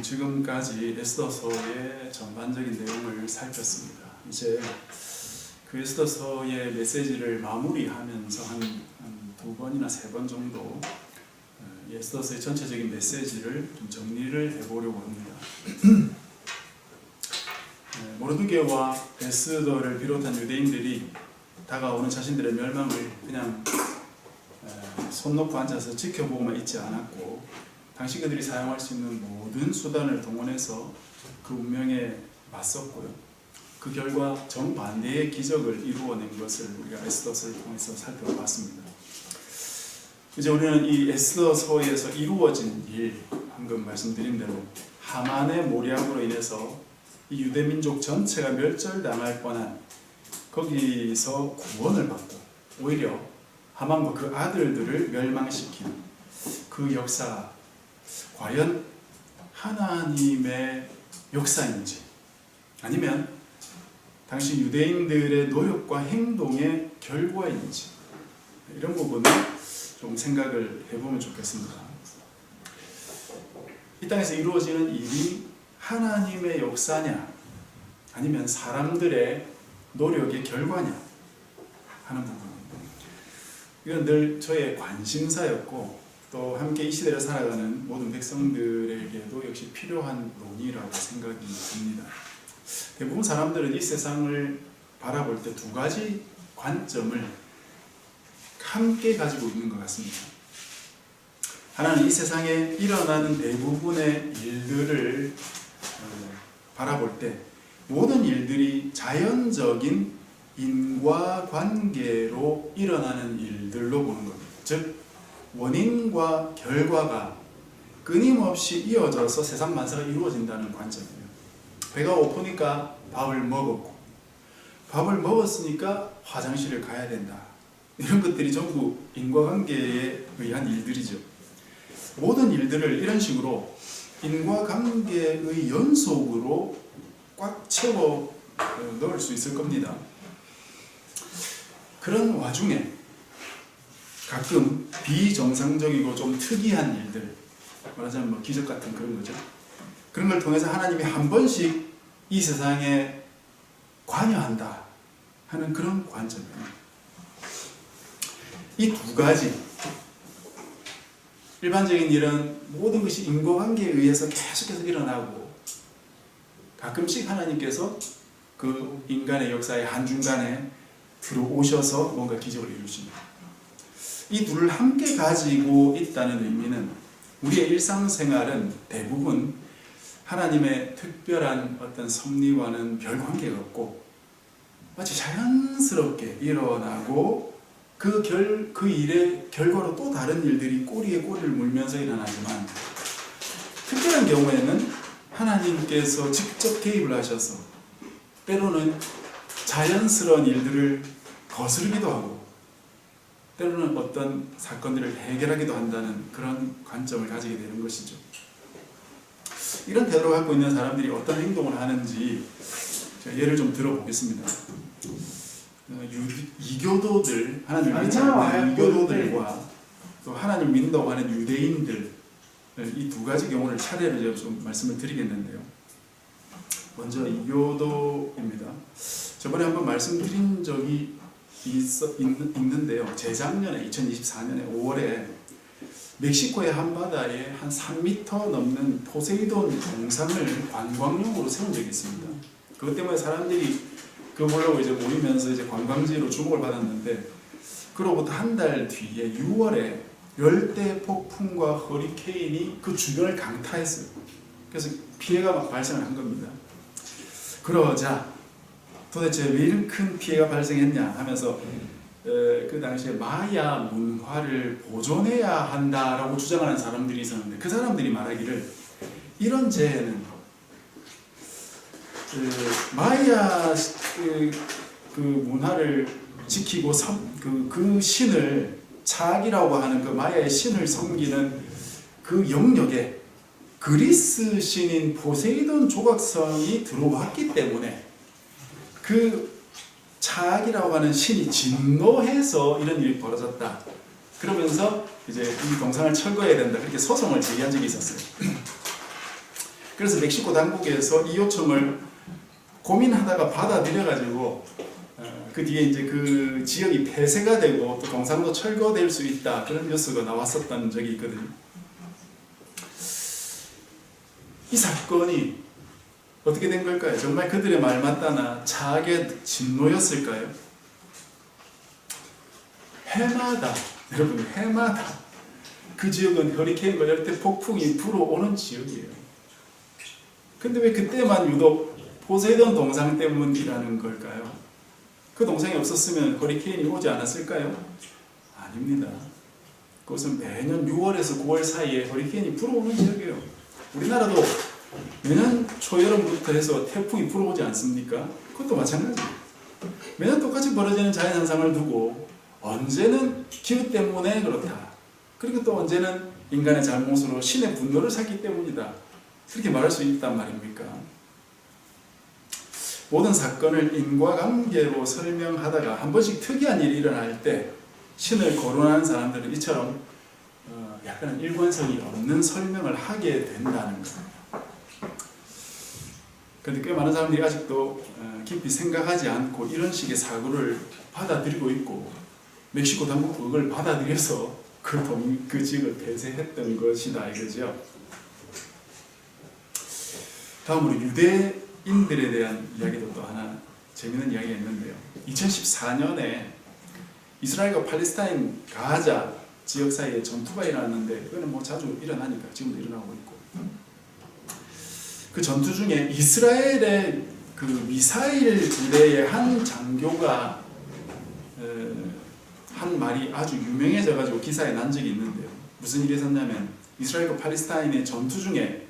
우리는 지금까지 에스더서의 전반적인 내용을 살폈습니다. 이제 그 에스더서의 메시지를 마무리하면서 한 2번이나 3번 정도 에스더서의 전체적인 메시지를 좀 정리를 해보려고 합니다. 모르드게와 에스더를 비롯한 유대인들이 다가오는 자신들의 멸망을 그냥 손 놓고 앉아서 지켜보고만 있지 않았고, 당시 그들이 사용할 수 있는 모든 수단을 동원해서 그 운명에 맞섰고요. 그 결과 정반대의 기적을 이루어낸 것을 우리가 에스더서를 통해서 살펴봤습니다. 이제 우리는 이 에스더서에서 이루어진 일, 방금 말씀드린 대로 하만의 모략으로 인해서 이 유대민족 전체가 멸절당할 뻔한, 거기서 구원을 받고 오히려 하만과 그 아들들을 멸망시킨 그 역사, 과연 하나님의 역사인지 아니면 당시 유대인들의 노력과 행동의 결과인지, 이런 부분을 좀 생각을 해보면 좋겠습니다. 이 땅에서 이루어지는 일이 하나님의 역사냐 아니면 사람들의 노력의 결과냐 하는 부분입니다. 이건 늘 저의 관심사였고, 또 함께 이 시대를 살아가는 모든 백성들에게도 역시 필요한 논의라고 생각이 듭니다. 대부분 사람들은 이 세상을 바라볼 때 2가지 관점을 함께 가지고 있는 것 같습니다. 하나는 이 세상에 일어나는 대부분의 일들을 바라볼 때 모든 일들이 자연적인 인과관계로 일어나는 일들로 보는 겁니다. 즉 원인과 결과가 끊임없이 이어져서 세상 만사가 이루어진다는 관점이에요. 배가 고프니까 밥을 먹었고, 밥을 먹었으니까 화장실을 가야 된다. 이런 것들이 전부 인과관계에 의한 일들이죠. 모든 일들을 이런 식으로 인과관계의 연속으로 꽉 채워 넣을 수 있을 겁니다. 그런 와중에 가끔 비정상적이고 좀 특이한 일들, 말하자면 뭐 기적 같은 그런 거죠. 그런 걸 통해서 하나님이 한 번씩 이 세상에 관여한다 하는 그런 관점이에요. 이 2가지, 일반적인 일은 모든 것이 인과관계에 의해서 계속해서 일어나고, 가끔씩 하나님께서 그 인간의 역사의 한중간에 들어오셔서 뭔가 기적을 이루십니다. 이 둘을 함께 가지고 있다는 의미는 우리의 일상생활은 대부분 하나님의 특별한 어떤 섭리와는 별 관계가 없고 마치 자연스럽게 일어나고 그 일의 결과로 또 다른 일들이 꼬리에 꼬리를 물면서 일어나지만, 특별한 경우에는 하나님께서 직접 개입을 하셔서 때로는 자연스러운 일들을 거스르기도 하고 때로는 어떤 사건들을 해결하기도 한다는 그런 관점을 가지게 되는 것이죠. 이런 태도를 갖고 있는 사람들이 어떤 행동을 하는지 제가 예를 좀 들어보겠습니다. 이교도들, 하나님을 믿지 않는 이교도들과 또 하나님을 믿는다고 하는 유대인들, 이 2가지 경우를 차례로 제가 좀 말씀을 드리겠는데요. 먼저 이교도입니다. 저번에 한번 말씀드린 적이 있는데요. 재작년에 2024년에 5월에 멕시코의 한바다에 한 3m 넘는 포세이돈 동상을 관광용으로 세운 적이 있습니다. 그것 때문에 사람들이 그거 보려고 이제 모이면서 이제 관광지로 주목을 받았는데, 그로부터 한 달 뒤에 6월에 열대 폭풍과 허리케인이 그 주변을 강타했어요. 그래서 피해가 막 발생을 한 겁니다. 그러자 도대체 왜 이런 큰 피해가 발생했냐 하면서 그 당시에 마야 문화를 보존해야 한다라고 주장하는 사람들이 있었는데, 그 사람들이 말하기를 이런 재해는 마야 그 문화를 지키고 그 신을, 차악이라고 하는 그 마야의 신을 섬기는 그 영역에 그리스 신인 포세이돈 조각성이 들어왔기 때문에 그 차악이라고 하는 신이 진노해서 이런 일이 벌어졌다. 그러면서 이제 이 동상을 철거해야 된다, 그렇게 소송을 제기한 적이 있었어요. 그래서 멕시코 당국에서 이 요청을 고민하다가 받아들여가지고 그 뒤에 이제 그 지역이 폐쇄가 되고 또 경상도 철거될 수 있다 그런 뉴스가 나왔었던 적이 있거든요. 이 사건이 어떻게 된 걸까요? 정말 그들의 말 맞다나 자학의 진노였을까요? 해마다 여러분 해마다 그 지역은 허리케인과 열대 폭풍이 불어오는 지역이에요. 근데 왜 그때만 유독 포세이돈 동상 때문이라는 걸까요? 그 동상이 없었으면 허리케인이 오지 않았을까요? 아닙니다. 그것은 매년 6월에서 9월 사이에 허리케인이 불어오는 지역이에요. 우리나라도 매년 초여름부터 해서 태풍이 불어오지 않습니까? 그것도 마찬가지예요. 매년 똑같이 벌어지는 자연현상을 두고 언제는 기후 때문에 그렇다. 그리고 또 언제는 인간의 잘못으로 신의 분노를 샀기 때문이다. 그렇게 말할 수 있단 말입니까? 모든 사건을 인과관계로 설명하다가 한 번씩 특이한 일이 일어날 때 신을 거론하는 사람들은 이처럼 약간 일관성이 없는 설명을 하게 된다는 거예요. 그런데 꽤 많은 사람들이 아직도 깊이 생각하지 않고 이런 식의 사고를 받아들이고 있고 멕시코 당국도 그걸 받아들여서 그 지역을 폐쇄했던 것이다 이거죠. 다음으로 유대인들에 대한 이야기도 또 하나 재미있는 이야기가 있는데요. 2014년에 이스라엘과 팔레스타인 가자 지역 사이에 전투가 일어났는데 이거는 뭐 자주 일어나니까 지금도 일어나고 있고 그 전투 중에 이스라엘의 그 미사일 부대의 한 장교가 한 말이 아주 유명해져 가지고 기사에 난 적이 있는데요. 무슨 일이 있었냐면 이스라엘과 팔레스타인의 전투 중에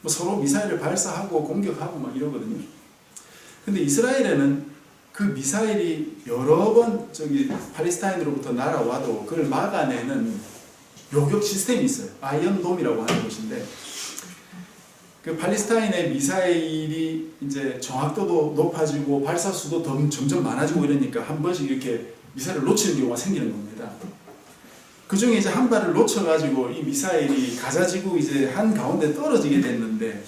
뭐 서로 미사일을 발사하고 공격하고 막 이러거든요. 근데 이스라엘에는 그 미사일이 여러 번 저기 팔레스타인으로부터 날아와도 그걸 막아내는 요격 시스템이 있어요. 아이언돔이라고 하는 것인데 그 팔레스타인의 미사일이 이제 정확도도 높아지고 발사 수도 점점 많아지고 이러니까 한 번씩 이렇게 미사일을 놓치는 경우가 생기는 겁니다. 그 중에 이제 한 발을 놓쳐가지고 이 미사일이 가자지구 이제 한 가운데 떨어지게 됐는데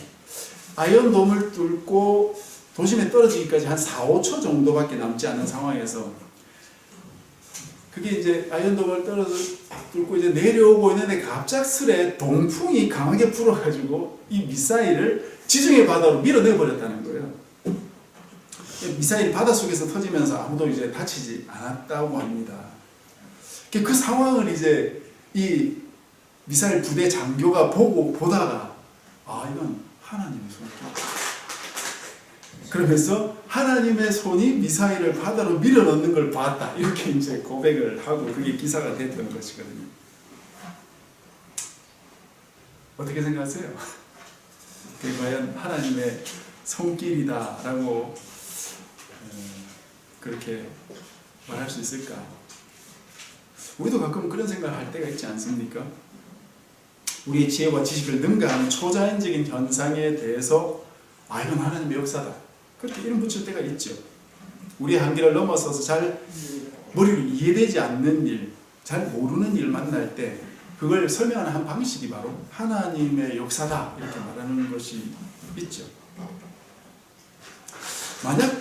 아이언돔을 뚫고 도심에 떨어지기까지 한 4, 5초 정도밖에 남지 않은 상황에서 그게 이제 아이언돔을 뚫고 이제 내려오고 있는데 갑작스레 동풍이 강하게 불어가지고 이 미사일을 지중해 바다로 밀어내 버렸다는 거예요. 미사일이 바닷속에서 터지면서 아무도 이제 다치지 않았다고 합니다. 그 상황을 이제 이 미사일 부대 장교가 보다가 이건 하나님의 손이다. 그러면서 하나님의 손이 미사일을 바다로 밀어넣는 걸 봤다. 이렇게 이제 고백을 하고 그게 기사가 됐던 것이거든요. 어떻게 생각하세요? 그게 과연 하나님의 손길이다라고 그렇게 말할 수 있을까? 우리도 가끔 그런 생각을 할 때가 있지 않습니까? 우리의 지혜와 지식을 능가하는 초자연적인 현상에 대해서 이건 하나님의 역사다. 그렇게 이름 붙일 때가 있죠. 우리의 한계를 넘어서서 잘 머리로 이해되지 않는 일, 잘 모르는 일 만날 때 그걸 설명하는 한 방식이 바로 하나님의 역사다 이렇게 말하는 것이 있죠. 만약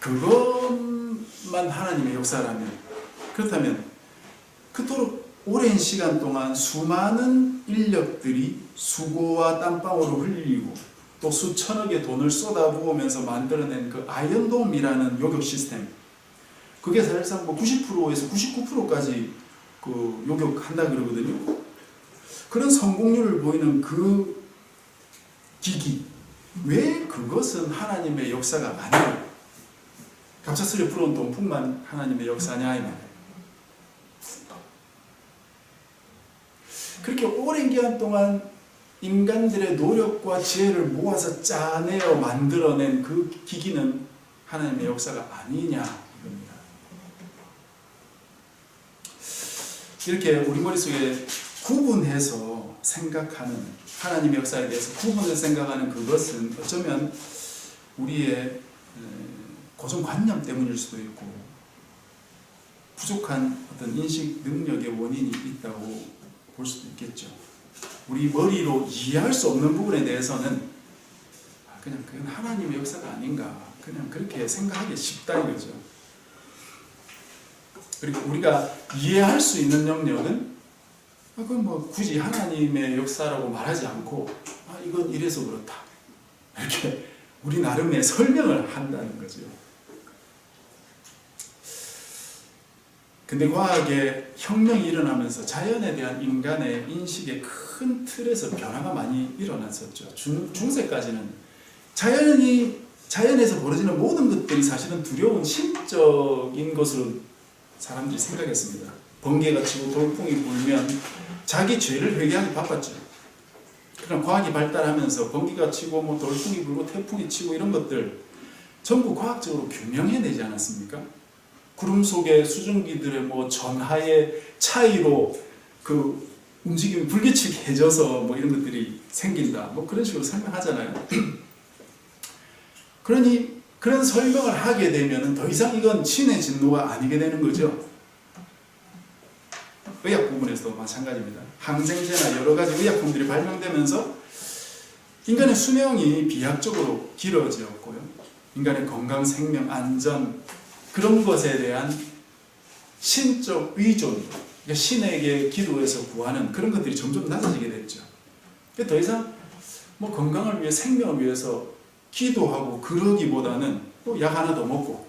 그것만 하나님의 역사라면 그렇다면 그토록 오랜 시간 동안 수많은 인력들이 수고와 땀방울을 흘리고 또 수천억의 돈을 쏟아부으면서 만들어낸 그 아이언돔이라는 요격 시스템, 그게 사실상 뭐 90%에서 99%까지 그 요격한다 그러거든요. 그런 성공률을 보이는 그 기기, 왜 그것은 하나님의 역사가 아니야? 갑작스레 불어온 동풍만 하나님의 역사냐 이 말이에요. 그렇게 오랜 기간 동안 인간들의 노력과 지혜를 모아서 짜내어 만들어낸 그 기기는 하나님의 역사가 아니냐 이겁니다. 이렇게 우리 머릿속에 구분해서 생각하는 하나님의 역사에 대해서 구분해서 생각하는 그것은 어쩌면 우리의 고정관념 때문일 수도 있고 부족한 어떤 인식 능력의 원인이 있다고 볼 수도 있겠죠. 우리 머리로 이해할 수 없는 부분에 대해서는 그냥 그건 하나님의 역사가 아닌가, 그냥 그렇게 생각하기 쉽다 이거죠. 그리고 우리가 이해할 수 있는 영역은 그건 뭐 굳이 하나님의 역사라고 말하지 않고 이건 이래서 그렇다 이렇게 우리 나름의 설명을 한다는 거죠. 근데 과학의 혁명이 일어나면서 자연에 대한 인간의 인식의 큰 틀에서 변화가 많이 일어났었죠. 중세까지는 자연에서 벌어지는 모든 것들이 사실은 두려운 신적인 것으로 사람들이 생각했습니다. 번개가 치고 돌풍이 불면 자기 죄를 회개하기 바빴죠. 그럼 과학이 발달하면서 번개가 치고 뭐 돌풍이 불고 태풍이 치고 이런 것들 전부 과학적으로 규명해내지 않았습니까? 구름 속의 수증기들의 뭐 전하의 차이로 그 움직임이 불규칙해져서 뭐 이런 것들이 생긴다. 뭐 그런 식으로 설명하잖아요. 그러니 그런 설명을 하게 되면은 더 이상 이건 신의 진노가 아니게 되는 거죠. 의학 부분에서도 마찬가지입니다. 항생제나 여러 가지 의약품들이 발명되면서 인간의 수명이 비약적으로 길어졌고요. 인간의 건강, 생명, 안전 그런 것에 대한 신적 의존, 그러니까 신에게 기도해서 구하는 그런 것들이 점점 낮아지게 됐죠. 더 이상 뭐 건강을 위해 생명을 위해서 기도하고 그러기보다는 또 약 하나 더 먹고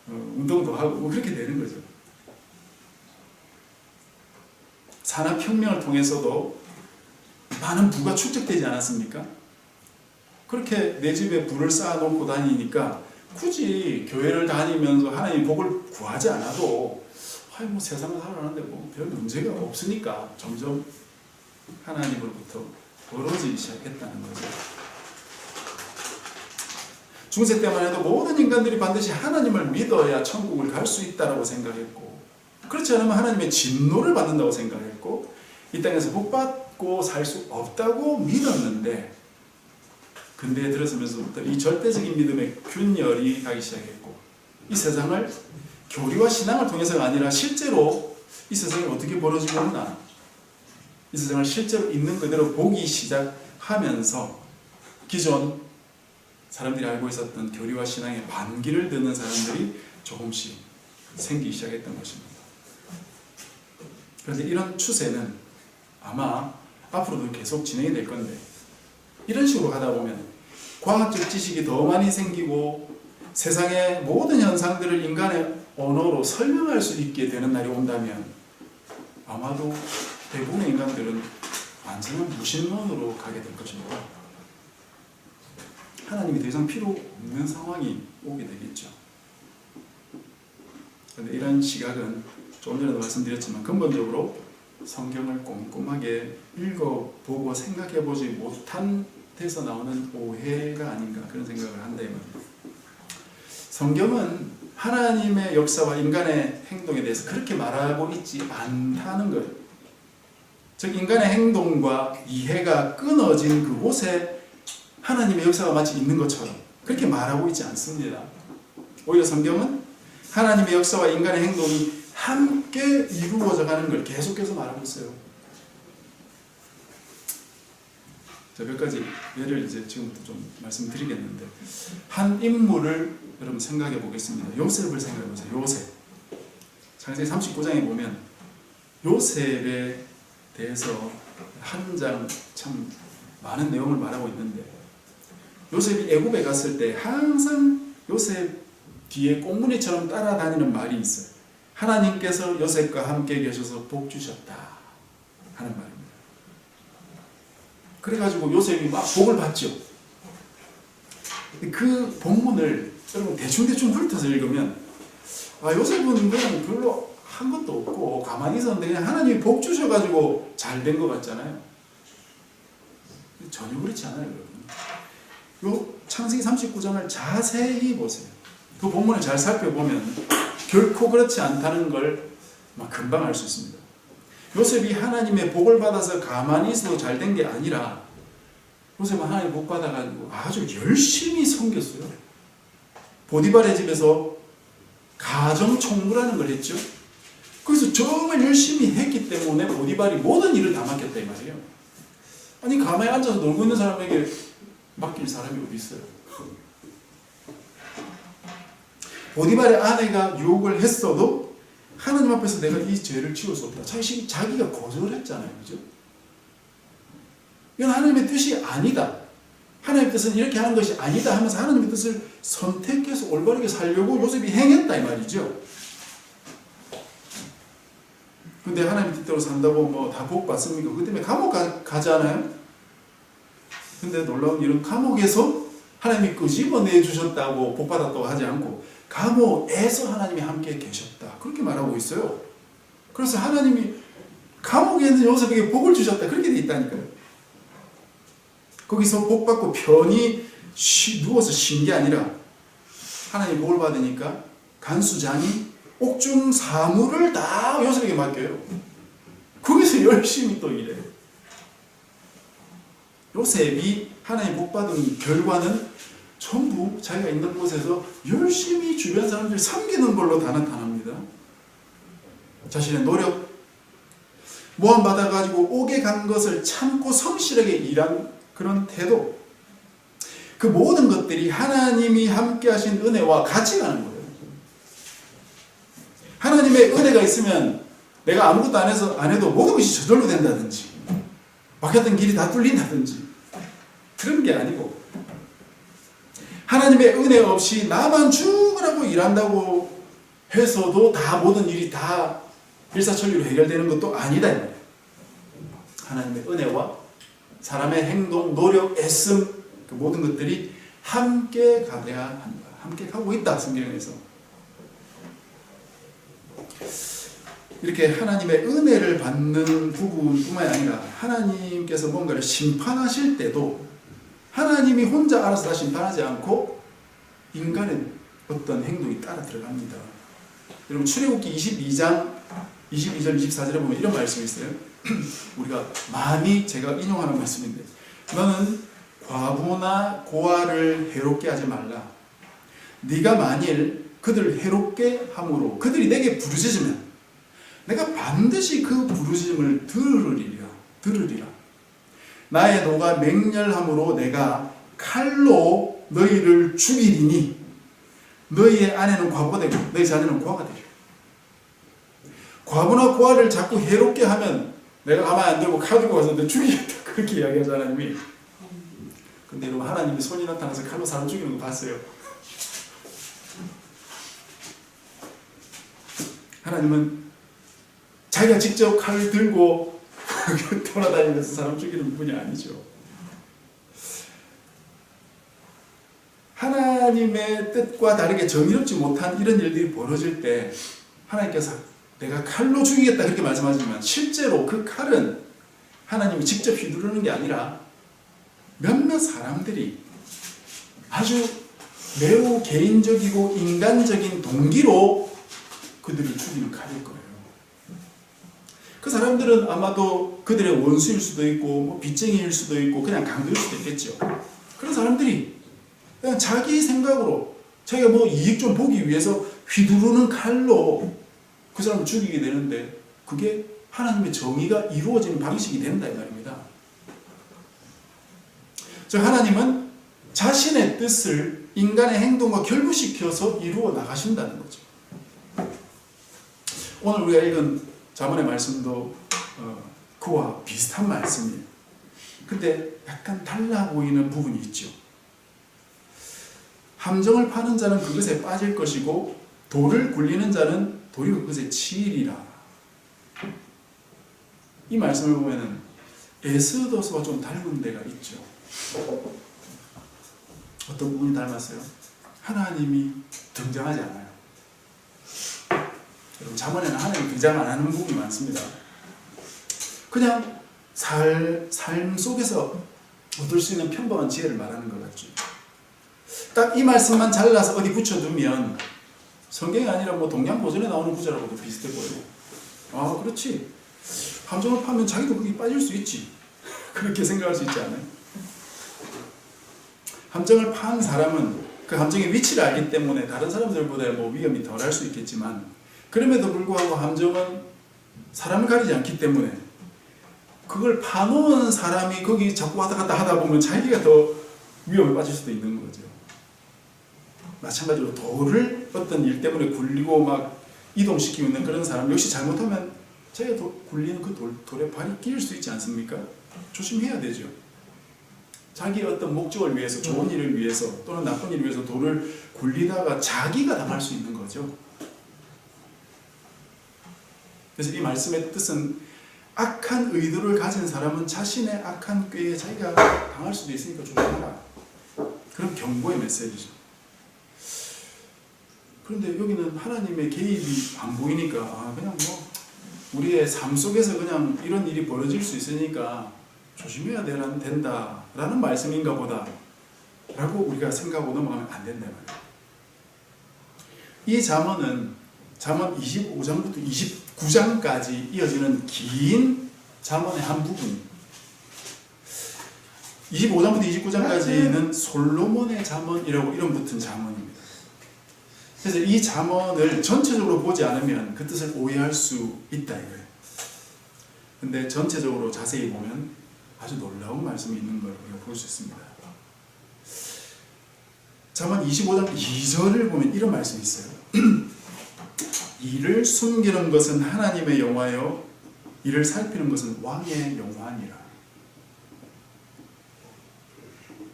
운동도 하고 뭐 그렇게 되는 거죠. 산업혁명을 통해서도 많은 부가 축적되지 않았습니까? 그렇게 내 집에 불을 쌓아놓고 다니니까 굳이 교회를 다니면서 하나님 복을 구하지 않아도 뭐 세상을 살아가는데 뭐 별 문제가 없으니까 점점 하나님으로부터 멀어지기 시작했다는 거죠. 중세 때만 해도 모든 인간들이 반드시 하나님을 믿어야 천국을 갈 수 있다고 생각했고, 그렇지 않으면 하나님의 진노를 받는다고 생각했고, 이 땅에서 복받고 살 수 없다고 믿었는데, 근대에 들어서면서부터 이 절대적인 믿음의 균열이 가기 시작했고, 이 세상을 교리와 신앙을 통해서가 아니라 실제로 이 세상이 어떻게 벌어지고 있나, 이 세상을 실제로 있는 그대로 보기 시작하면서 기존 사람들이 알고 있었던 교리와 신앙에 반기를 드는 사람들이 조금씩 생기기 시작했던 것입니다. 그런데 이런 추세는 아마 앞으로도 계속 진행이 될 건데, 이런 식으로 가다 보면 과학적 지식이 더 많이 생기고 세상의 모든 현상들을 인간의 언어로 설명할 수 있게 되는 날이 온다면 아마도 대부분의 인간들은 완전한 무신론으로 가게 될 것입니다. 하나님이 더 이상 필요 없는 상황이 오게 되겠죠. 그런데 이런 시각은 조금 전에도 말씀드렸지만 근본적으로 성경을 꼼꼼하게 읽어보고 생각해보지 못한 데서 나오는 오해가 아닌가 그런 생각을 한다 이 말입니다. 성경은 하나님의 역사와 인간의 행동에 대해서 그렇게 말하고 있지 않다는 거예요. 즉 인간의 행동과 이해가 끊어진 그곳에 하나님의 역사가 마치 있는 것처럼 그렇게 말하고 있지 않습니다. 오히려 성경은 하나님의 역사와 인간의 행동이 함께 이루어져 가는 걸 계속해서 말하고 있어요. 자, 몇 가지 예를 이제 지금부터 좀 말씀드리겠는데, 한 인물을 여러분 생각해 보겠습니다. 요셉을 생각해 보세요. 요셉. 창세기 39장에 보면 요셉에 대해서 한 장 참 많은 내용을 말하고 있는데, 요셉이 애굽에 갔을 때 항상 요셉 뒤에 꽁무니처럼 따라다니는 말이 있어요. 하나님께서 요셉과 함께 계셔서 복 주셨다 하는 말입니다. 그래가지고 요셉이 막 복을 받죠. 그 본문을 여러분 대충대충 훑어서 읽으면 요셉은 그냥 별로 한 것도 없고 가만히 있었는데 그냥 하나님이 복 주셔가지고 잘 된 것 같잖아요. 전혀 그렇지 않아요, 여러분. 요 창세기 39장을 자세히 보세요. 그 본문을 잘 살펴보면 결코 그렇지 않다는 걸 금방 알 수 있습니다. 요셉이 하나님의 복을 받아서 가만히 있어도 잘 된 게 아니라 요셉은 하나님의 복 받아가지고 아주 열심히 섬겼어요. 보디발의 집에서 가정총무라는 걸 했죠. 그래서 정말 열심히 했기 때문에 보디발이 모든 일을 다 맡겼다 이 말이에요. 아니 가만히 앉아서 놀고 있는 사람에게 맡길 사람이 어디 있어요? 보디발의 아내가 유혹을 했어도 하나님 앞에서 내가 이 죄를 지울 수 없다. 자기가 거절했잖아요. 그죠? 이건 하나님의 뜻이 아니다. 하나님의 뜻은 이렇게 하는 것이 아니다 하면서 하나님의 뜻을 선택해서 올바르게 살려고 요셉이 행했다 이 말이죠. 근데 하나님 뜻대로 산다고 뭐 다 복 받습니까? 그 때문에 감옥 가잖아요. 근데 놀라운 일은 감옥에서 하나님이 끄집어내 주셨다고 복 받았다고 하지 않고 감옥에서 하나님이 함께 계셨다. 그렇게 말하고 있어요. 그래서 하나님이 감옥에 있는 요셉에게 복을 주셨다. 그렇게 돼 있다니까요. 거기서 복 받고 편히 누워서 쉰 게 아니라 하나님 복을 받으니까 간수장이 옥중 사물을 다 요셉에게 맡겨요. 거기서 열심히 또 일해요. 요셉이 하나님 복 받은 결과는 전부 자기가 있는 곳에서 열심히 주변 사람들 섬기는 걸로 다 나타납니다. 자신의 노력, 모함 받아가지고 옥에 간 것을 참고 성실하게 일한 그런 태도, 그 모든 것들이 하나님이 함께 하신 은혜와 같이 가는 거예요. 하나님의 은혜가 있으면 내가 아무것도 안 해도 모든 것이 저절로 된다든지 막혔던 길이 다 뚫린다든지 그런 게 아니고, 하나님의 은혜 없이 나만 죽으라고 일한다고 해서도 다 모든 일이 다 일사천리로 해결되는 것도 아니다. 하나님의 은혜와 사람의 행동, 노력, 애씀, 그 모든 것들이 함께 가야 한다. 함께 가고 있다. 성경에서. 이렇게 하나님의 은혜를 받는 부분뿐만 아니라 하나님께서 뭔가를 심판하실 때도 하나님이 혼자 알아서 다 심판하지 않고 인간의 어떤 행동이 따라 들어갑니다. 여러분 출애굽기 22장 22절 24절에 보면 이런 말씀이 있어요. 우리가 많이 제가 인용하는 말씀인데, 너는 과부나 고아를 해롭게 하지 말라. 네가 만일 그들을 해롭게 함으로 그들이 내게 부르짖으면 내가 반드시 그 부르짖음을 들으리라. 나의 노가 맹렬함으로 내가 칼로 너희를 죽이리니 너희의 아내는 과부가 되고 너희 자녀는 고아가 되리라. 과부나 고아를 자꾸 해롭게 하면 내가 가만히 안 들고 칼 들고 가서 너 죽이겠다. 그렇게 이야기하잖아요. 하나님이. 근데 여러분, 하나님이 손이 나타나서 칼로 사람 죽이는 거 봤어요? 하나님은 자기가 직접 칼을 들고 돌아다니면서 사람 죽이는 분이 아니죠. 하나님의 뜻과 다르게 정의롭지 못한 이런 일들이 벌어질 때 하나님께서 내가 칼로 죽이겠다 그렇게 말씀하지만 실제로 그 칼은 하나님이 직접 휘두르는 게 아니라 몇몇 사람들이 아주 매우 개인적이고 인간적인 동기로 그들을 죽이는 칼일 거예요. 그 사람들은 아마도 그들의 원수일 수도 있고 뭐 빚쟁이일 수도 있고 그냥 강도일 수도 있겠죠. 그런 사람들이 그냥 자기 생각으로 자기가 뭐 이익 좀 보기 위해서 휘두르는 칼로 그 사람을 죽이게 되는데, 그게 하나님의 정의가 이루어지는 방식이 된다 이 말입니다. 즉 하나님은 자신의 뜻을 인간의 행동과 결부시켜서 이루어 나가신다는 거죠. 오늘 우리가 읽은 자문의 말씀도 그와 비슷한 말씀이에요. 근데 약간 달라 보이는 부분이 있죠. 함정을 파는 자는 그것에 빠질 것이고 돌을 굴리는 자는 돌이 그것에 치이리라. 이 말씀을 보면은 에스더서와 좀 닮은 데가 있죠. 어떤 부분이 닮았어요? 하나님이 등장하지 않아요. 여러분, 잠언에는 하나님이 등장 안 하는 부분이 많습니다. 그냥 삶 속에서 얻을 수 있는 평범한 지혜를 말하는 것 같죠. 딱 이 말씀만 잘라서 어디 붙여두면 성경이 아니라 뭐 동양고전에 나오는 구절하고도 비슷해 보여요. 아, 그렇지. 함정을 파면 자기도 거기 빠질 수 있지. 그렇게 생각할 수 있지 않아요? 함정을 판 사람은 그 함정의 위치를 알기 때문에 다른 사람들보다 뭐 위험이 덜할 수 있겠지만, 그럼에도 불구하고 함정은 사람을 가리지 않기 때문에 그걸 파놓은 사람이 거기 자꾸 왔다 갔다 하다 보면 자기가 더 위험에 빠질 수도 있는 거죠. 마찬가지로 돌을 어떤 일 때문에 굴리고 막 이동시키고 있는 그런 사람 역시 잘못하면 자기가 굴리는 그 돌에 발이 끼일 수 있지 않습니까? 조심해야 되죠. 자기의 어떤 목적을 위해서, 좋은 일을 위해서 또는 나쁜 일을 위해서 돌을 굴리다가 자기가 당할 수 있는 거죠. 그래서 이 말씀의 뜻은 악한 의도를 가진 사람은 자신의 악한 꾀에 자기가 당할 수도 있으니까 조심하라. 그런 경고의 메시지죠. 그런데 여기는 하나님의 개입이 안 보이니까 그냥 뭐 우리의 삶 속에서 그냥 이런 일이 벌어질 수 있으니까 조심해야 된다라는 말씀인가 보다 라고 우리가 생각하고 넘어가면 안 된다 말이에요. 이 잠언은 잠언 25장부터 29장까지 이어지는 긴 잠언의 한 부분입니다. 25장부터 29장까지는 솔로몬의 잠언이라고 이름 붙은 잠언입니다. 그래서 이 잠언을 전체적으로 보지 않으면 그 뜻을 오해할 수 있다 이거예요. 근데 전체적으로 자세히 보면 아주 놀라운 말씀이 있는 걸 우리가 볼 수 있습니다. 잠언 25장 2절을 보면 이런 말씀이 있어요. 이를 숨기는 것은 하나님의 영화요 이를 살피는 것은 왕의 영화니라.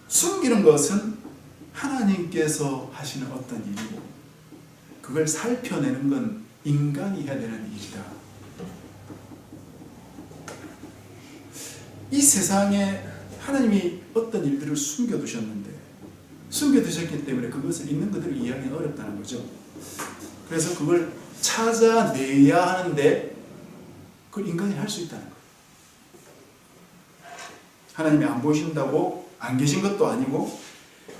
숨기는 것은 하나님께서 하시는 어떤 일이고 그걸 살펴내는 건 인간이 해야 되는 일이다. 이 세상에 하나님이 어떤 일들을 숨겨두셨는데 숨겨두셨기 때문에 그것을 있는 그대로 이해하기는 어렵다는 거죠. 그래서 그걸 찾아내야 하는데 그걸 인간이 할 수 있다는 거예요. 하나님이 안 보이신다고 안 계신 것도 아니고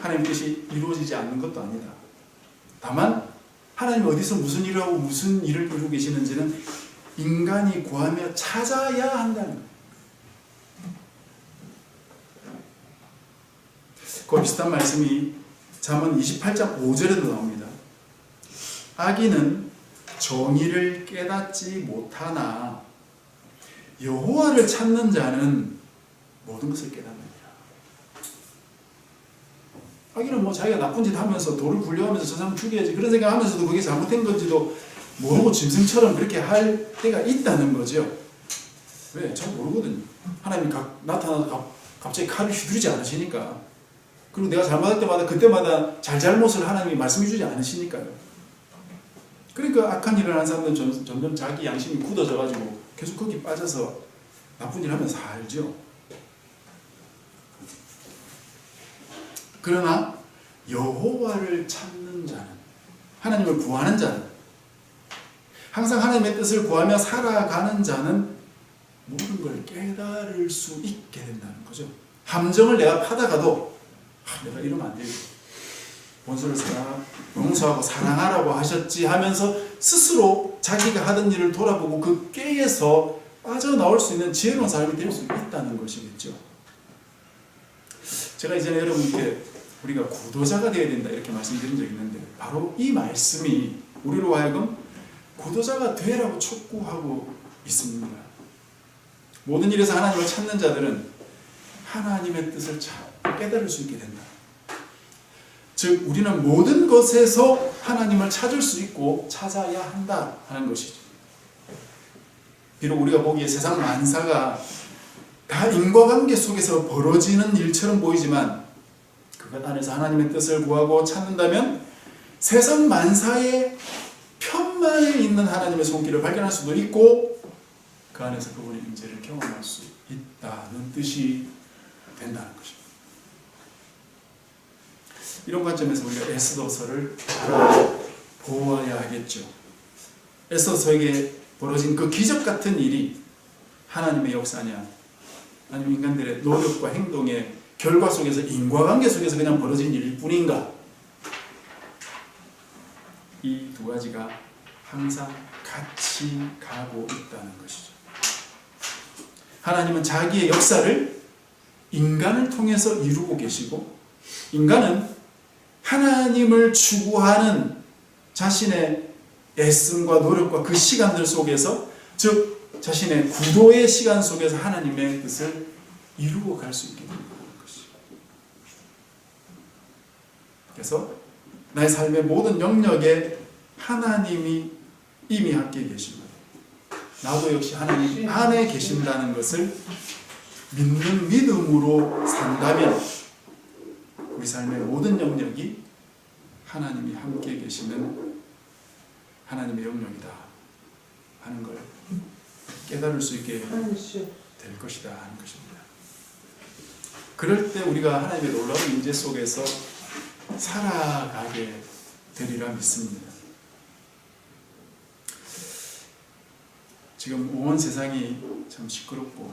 하나님 뜻이 이루어지지 않는 것도 아니다. 다만 하나님이 어디서 무슨 일을 하고 무슨 일을 이루고 계시는지는 인간이 구하며 찾아야 한다는 거예요. 그 비슷한 말씀이 잠언 28장 5절에도 나옵니다. 악인은 정의를 깨닫지 못하나 여호와를 찾는 자는 모든 것을 깨닫느니라. 악인은 뭐 자기가 나쁜 짓 하면서 돌을 굴려하면서 저 사람 죽여야지 그런 생각하면서도 그게 잘못된 건지도 모르고 짐승처럼 그렇게 할 때가 있다는 거죠. 왜? 잘 모르거든요. 하나님이 나타나서 갑자기 칼을 휘두르지 않으시니까. 그리고 내가 잘못할 때마다 그때마다 잘못을 하나님이 말씀해 주지 않으시니까요. 그러니까 악한 일을 하는 사람들은 점점 자기 양심이 굳어져가지고 계속 거기 빠져서 나쁜 일 하면서 살죠. 그러나 여호와를 찾는 자는, 하나님을 구하는 자는, 항상 하나님의 뜻을 구하며 살아가는 자는 모든 걸 깨달을 수 있게 된다는 거죠. 함정을 내가 파다가도 내가 이러면 안 되고 원수를 용서하고 사랑하라고 하셨지 하면서 스스로 자기가 하던 일을 돌아보고 그 꾀에서 빠져나올 수 있는 지혜로운 사람이 될 수 있다는 것이겠죠. 제가 이전에 여러분께 우리가 구도자가 되어야 된다 이렇게 말씀드린 적이 있는데 바로 이 말씀이 우리로 하여금 구도자가 되라고 촉구하고 있습니다. 모든 일에서 하나님을 찾는 자들은 하나님의 뜻을 깨달을 수 있게 된다. 즉 우리는 모든 것에서 하나님을 찾을 수 있고 찾아야 한다 하는 것이죠. 비록 우리가 보기에 세상 만사가 다 인과관계 속에서 벌어지는 일처럼 보이지만 그것 안에서 하나님의 뜻을 구하고 찾는다면 세상 만사의 편만에 있는 하나님의 손길을 발견할 수도 있고 그 안에서 그분의 임재를 경험할 수 있다는 뜻이 된다는 것입니다. 이런 관점에서 우리가 에스더서를 보아야 하겠죠. 에스더서에게 벌어진 그 기적 같은 일이 하나님의 역사냐 아니면 인간들의 노력과 행동의 결과 속에서 인과관계 속에서 그냥 벌어진 일일 뿐인가? 이 두 가지가 항상 같이 가고 있다는 것이죠. 하나님은 자기의 역사를 인간을 통해서 이루고 계시고 인간은 하나님을 추구하는 자신의 애씀과 노력과 그 시간들 속에서 즉 자신의 구도의 시간 속에서 하나님의 뜻을 이루고 갈 수 있게 된다는 것이죠. 그래서 나의 삶의 모든 영역에 하나님이 이미 함께 계시고 나도 역시 하나님 안에 계신다는 것을 믿는 믿음으로 산다면 우리 삶의 모든 영역이 하나님이 함께 계시는 하나님의 영역이다 하는 걸 깨달을 수 있게 될 것이다 하는 것입니다. 그럴 때 우리가 하나님의 놀라운 임재 속에서 살아가게 되리라 믿습니다. 지금 온 세상이 참 시끄럽고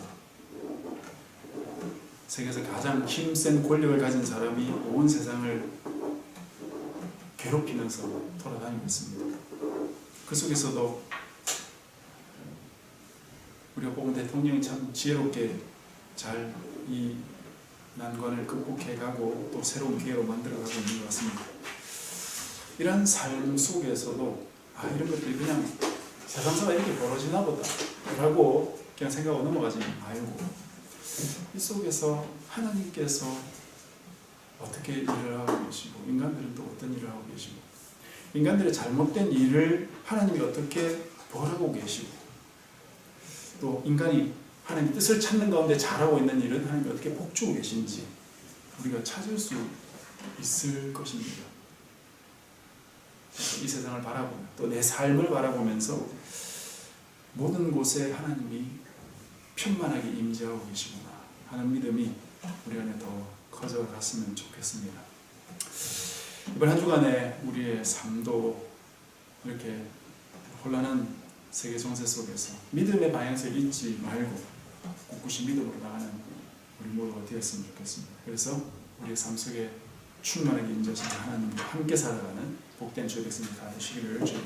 세계에서 가장 힘센 권력을 가진 사람이 온 세상을 괴롭히면서 돌아다니고 있습니다. 그 속에서도 우리가 뽑은 대통령이 참 지혜롭게 잘 이 난관을 극복해가고 또 새로운 기회로 만들어가고 있는 것 같습니다. 이런 삶 속에서도 이런 것들이 그냥 세상사가 이렇게 벌어지나 보다 라고 그냥 생각하고 넘어가지 말고 이 속에서 하나님께서 어떻게 일을 하고 계시고 인간들은 또 어떤 일을 하고 계시고 인간들의 잘못된 일을 하나님이 어떻게 벌하고 계시고 또 인간이 하나님 뜻을 찾는 가운데 잘하고 있는 일은 하나님이 어떻게 복주고 계신지 우리가 찾을 수 있을 것입니다. 이 세상을 바라보며 또 내 삶을 바라보면서 모든 곳에 하나님이 편만하게 임재하고 계시구나 하는 믿음이 우리 안에 더 커져갔으면 좋겠습니다. 이번 한 주간에 우리의 삶도 이렇게 혼란한 세계 정세 속에서 믿음의 방향을 잊지 말고 꿋꿋이 믿음으로 나가는 우리 모두가 되었으면 좋겠습니다. 그래서 우리의 삶 속에 충만하게 임재하시는 하나님과 함께 살아가는 복된 주의 백성이 다 되시기를 주님